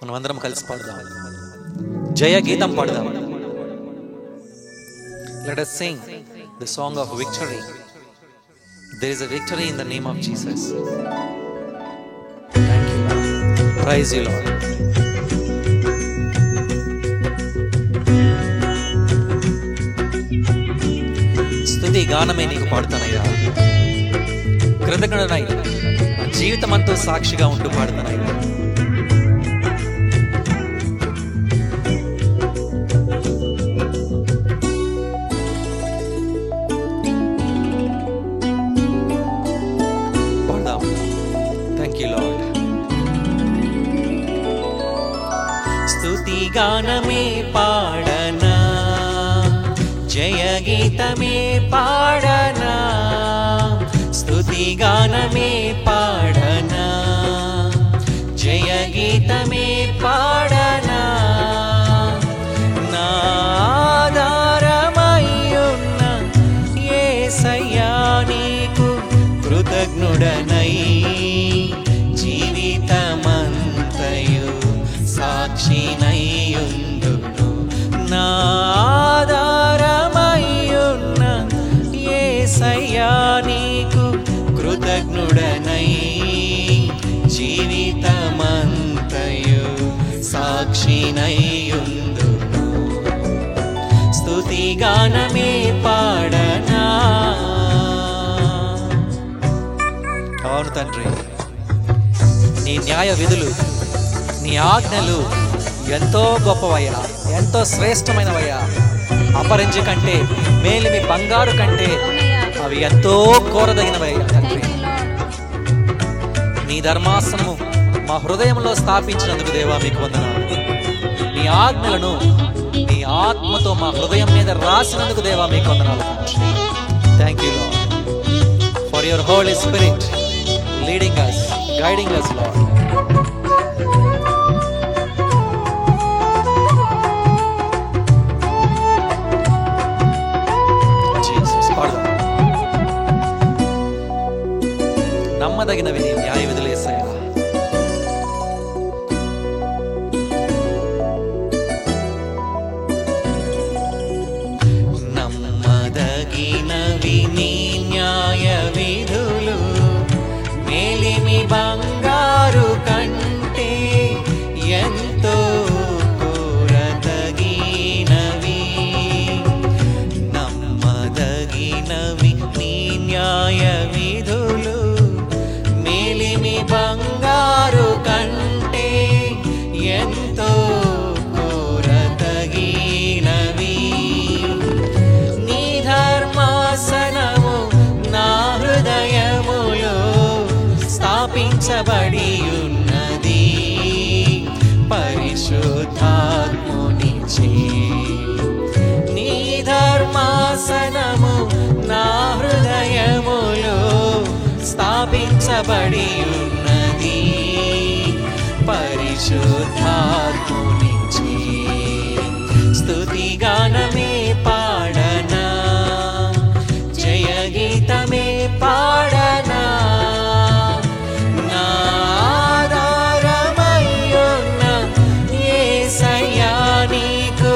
మనమందరం కలిసి పాడదాం, జయ గీతం పాడదాం. Let us sing the song of victory. There is a victory in the name of Jesus. Thank you, Lord. Praise you, Lord. స్తుతి గానమే నీకు పాడుతానయ్యా, కృతజ్ఞుడనై జీవితమంతా సాక్షిగా ఉంటూ పాడుతానయ్యా. స్తుతి గానమే పాడనా, జయ గీతమే పాడనా. స్తుతి గానమే పాడనా, జయ గీతమే పాడనా. నా ఆధారమయ్యున్న యేసయ్యా నీకు కృతజ్ఞుడనై జీవితమంతయు సాక్షినయ్యుందును. నా ఆధారమయ్యున్న యేసయ్యా నీకు కృతజ్ఞుడనై జీవితమంతయు సాక్షినయ్యుందును. స్తుతి గానమే పాడనా. అవును తండ్రి, నీ న్యాయ విధులు, నీ ఆజ్ఞలు ఎంతో గొప్పవయ్యా, ఎంతో శ్రేష్టమైనవయ్యా. అపరంజి కంటే మేలిమి బంగారు కంటే అవి ఎంతో కోరదగినవయ్యా తండ్రి. నీ ధర్మాసనము మా హృదయంలో స్థాపించినందుకు దేవా మీకు వందనాలు. నీ ఆజ్ఞలను నీ ఆత్మతో మా హృదయం మీద రాసినందుకు దేవా మీకు వందనాలు తండ్రి. Thank you Lord for your Holy Spirit leading us, guiding us, Lord. Jesus, పాడదాం. నమ్మదగినవి నీ న్యాయ విధులు యేసయ్యా. నమ్మదగినవి నీ న్యాయ విధులు, మేలిమి బంగారు కంటే ఎంతో కోరదగినవి. నమ్మదగినవి నీ న్యాయ విధులు, మేలిమి బంగారు కంటే ఎంతో కోరదగినవి. నీ ధర్మాసనము నా హృదయములో స్థాపించబడి ఉన్నది పరిశుద్ధాత్మునిచే. నీ ధర్మాసనము నా హృదయములో స్థాపించబడి ఉన్నది పరిశుద్ధాత్మునిచే. స్తుతి గానమే పాడనా, జయ గీతమే పాడనా. నా ఆధారమయ్యున్న యేసయ్యా నీకు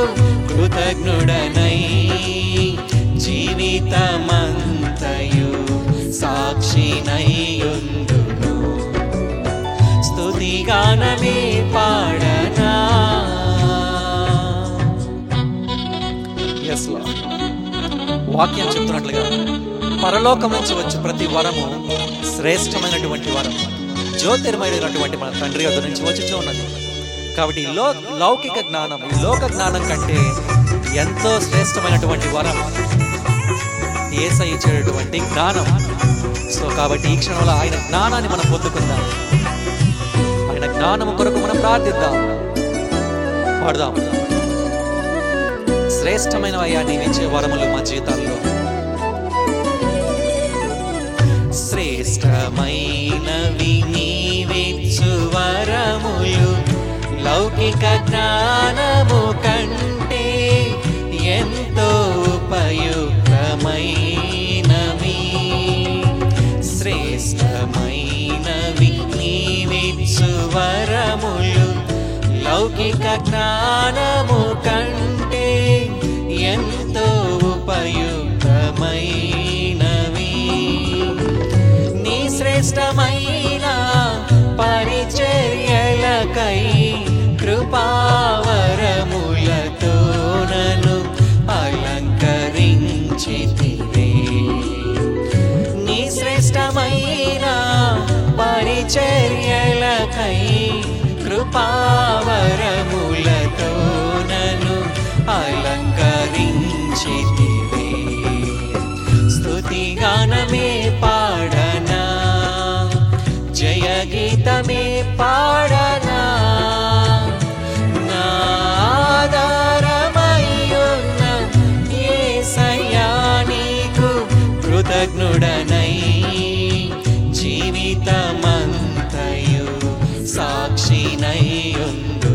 కృతజ్ఞుడనై జీవితమంతయు సాక్షినయ్యుందును. స్తుతి గానమే పాడనా. yes Lord, వాక్యం చెప్తున్నట్లుగా పరలోకం నుంచి వచ్చి ప్రతి వరము శ్రేష్టమైనటువంటి వరము, జ్యోతిర్మయుడైనటువంటి మన తండ్రి వద్ద నుంచి వచ్చి ఉన్నది. కాబట్టి లౌకిక జ్ఞానం, ఈ లోక జ్ఞానం కంటే ఎంతో శ్రేష్టమైనటువంటి వరం యేసయ్య ఇచ్చేటటువంటి జ్ఞానం. సో కాబట్టి ఈ క్షణంలో ఆయన జ్ఞానాన్ని మనం పొందుకుందాం, ఆయన జ్ఞానము కొరకు మనం ప్రార్థిద్దాం, పాడదాం. శ్రేష్టమైనవయ్యా నీవిచ్చే వరములు మా జీవితాల్లో. శ్రేష్టమైనవి నీవిచ్చు వరములు, లౌకిక జ్ఞానము కంటే ఎంతో ఉపయుక్తమైనవి. శ్రేష్టమైనవి నీవిచ్చు వరములు, లౌకిక జ్ఞానము కంటే ఎంతో ఉపయుక్తమైనవి నీ శ్రేష్టమైన పరిచర్యలకై కృపావరములతో నన్ను అలంకరించితివే నీ శ్రేష్టమైన పరిచర్యలకై కృపావరములతో నన్ను అలంకరించితివే స్తుతిగానమే పాడనా జయ గీతమే పాడనా నా ఆధారమయ్యున్న యేసయ్యా నీకు కృతజ్ఞుడనై జీవితమంతయు సాక్షినయ్యుందును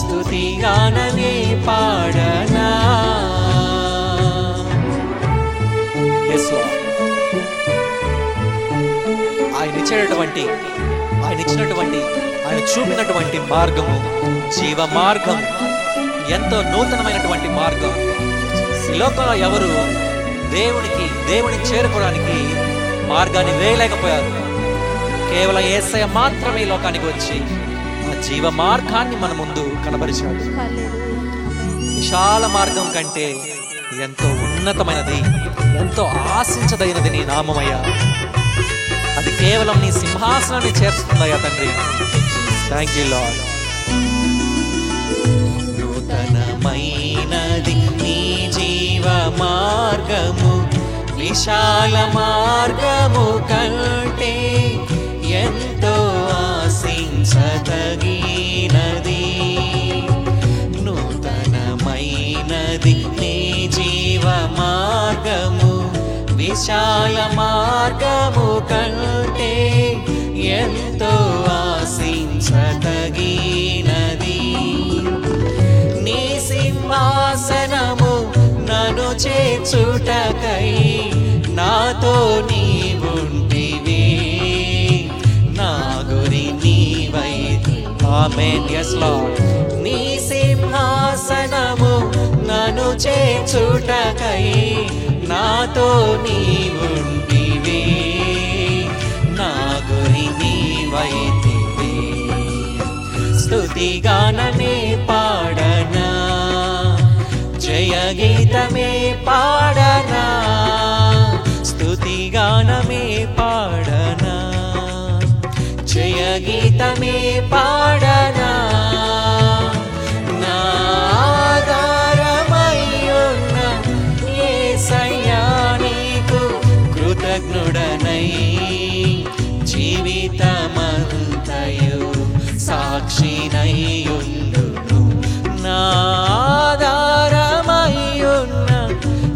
స్తుతిగానమే పాడనా ఆయన ఇచ్చినటువంటి ఆయన చూపినటువంటి మార్గము జీవ మార్గం ఎంతో నూతనమైనటువంటి మార్గం ఈ లోకంలో ఎవరు దేవుని చేరుకోవడానికి మార్గాన్ని వేయలేకపోయారు కేవలం యేసయ్య మాత్రమే ఈ లోకానికి వచ్చి ఆ జీవ మార్గాన్ని మన ముందు కనబరిచాడు విశాల మార్గం కంటే ఎంతో ఉన్నతమైనది ఎంతో ఆశించదగినది నీ నామమయ్యా అది కేవలం నీ సింహాసనాన్ని చేర్చుతుందయ్యా తండ్రి థ్యాంక్ యూ లార్డ్ నూతనమైనది నీ జీవ మార్గము విశాల మార్గము కంటే ఎంతో ఆశించదగినది నూతనమైనది నీ జీవ మార్గము విశాల మార్గము కంటే ఎంతో ఆశించదగినది నీ సింహాసనము నన్ను చేర్చుటకై నాతో నీవుంటివి నా గురి నీవైతే ఆమేన్ yes Lord నీ సింహాసనము నన్ను చేర్చుటకై నాతో నీవుంటివి నా గురి నీవైతివి స్తుతిగానమే పాడనా జయ గీతమే పాడనా స్తుతిగానమే పాడనా జయ గీతమే పాడనా నా ఆధారమయ్యున్న యేసయ్యా నీకు కృతజ్ఞుడనై జీవితమంతయు సాక్షినయ్యుందును నా ఆధారమయ్యున్న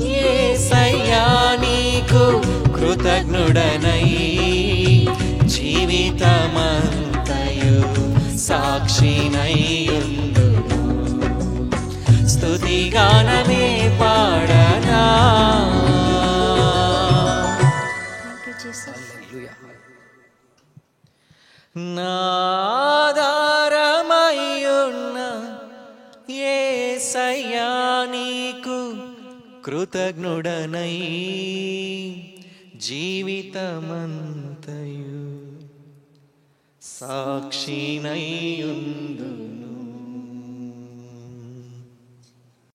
యేసయ్యా నీకు కృతజ్ఞుడనై జీవితమంతయు సాక్షినయ్యుందును స్తుతిగానమే పాడనా నా ఆధారమయ్యున్న యేసయ్యా నీకు కృతజ్ఞుడనై జీవితమంతయు సాక్షినయ్యుందును